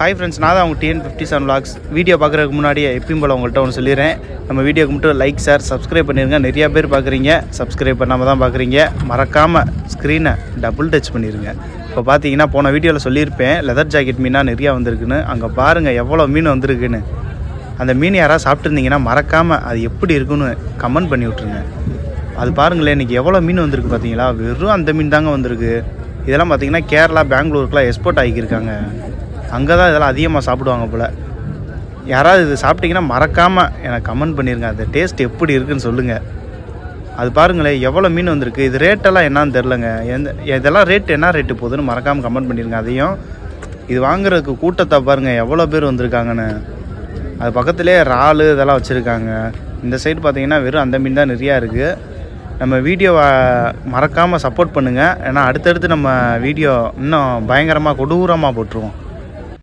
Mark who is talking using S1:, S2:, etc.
S1: Hi friends, நான் தான் உங்கள் TN57 vlogs. வீடியோ பார்க்குறதுக்கு முன்னாடியே எப்பயும் போல் உங்கள்கிட்ட ஒன்று சொல்லிடுறேன். நம்ம வீடியோக்கு மட்டும் லைக், ஷேர், சப்ஸ்கிரைப் பண்ணிடுங்க. நிறையா பேர் பார்க்குறீங்க, சப்ஸ்கிரைப் பண்ணாமல் தான் பார்க்குறீங்க. மறக்காமல் ஸ்க்ரீனை டபுள் டச் பண்ணிடுங்க. இப்போ பார்த்தீங்கன்னா போன வீடியோவில் சொல்லியிருப்பேன் லெதர் ஜாக்கெட் மீனாக நிறையா வந்திருக்குன்னு. அங்கே பாருங்கள் எவ்வளோ மீன் வந்திருக்குன்னு. அந்த மீன் யாராவது சாப்பிட்ருந்தீங்கன்னா மறக்காமல் அது எப்படி இருக்குன்னு கமெண்ட் பண்ணி விட்ருங்க. அது பாருங்களேன், இன்றைக்கி எவ்வளோ மீன் வந்திருக்கு பார்த்தீங்களா? வெறும் அந்த மீன் தாங்க வந்திருக்கு. இதெல்லாம் பார்த்திங்கன்னா கேரளா, பெங்களூருக்குலாம் எக்ஸ்போர்ட் ஆகியிருக்காங்க. அங்கே தான் இதெல்லாம் அதிகமாக சாப்பிடுவாங்க போல். யாராவது இது சாப்பிட்டிங்கன்னா மறக்காமல் எனக்கு கமெண்ட் பண்ணிடுங்க. அந்த டேஸ்ட் எப்படி இருக்குதுன்னு சொல்லுங்கள். அது பாருங்களேன் எவ்வளோ மீன் வந்திருக்கு. இது ரேட்டெல்லாம் என்னான்னு தெரிலங்க. இதெல்லாம் என்ன ரேட்டு போகுதுன்னு மறக்காமல் கமெண்ட் பண்ணிடுங்க. அதையும் இது வாங்குறதுக்கு கூட்டத்தை பாருங்கள் எவ்வளோ பேர் வந்திருக்காங்கன்னு. அது பக்கத்துலேயே இறால் இதெல்லாம் வச்சுருக்காங்க. இந்த சைடு பார்த்திங்கன்னா வெறும் அந்த மீன் தான் நிறையா இருக்குது. நம்ம வீடியோவை மறக்காமல் சப்போர்ட் பண்ணுங்கள். ஏன்னா அடுத்தடுத்து நம்ம வீடியோ இன்னும் பயங்கரமாக கொடூரமாக போட்டுருவோம்.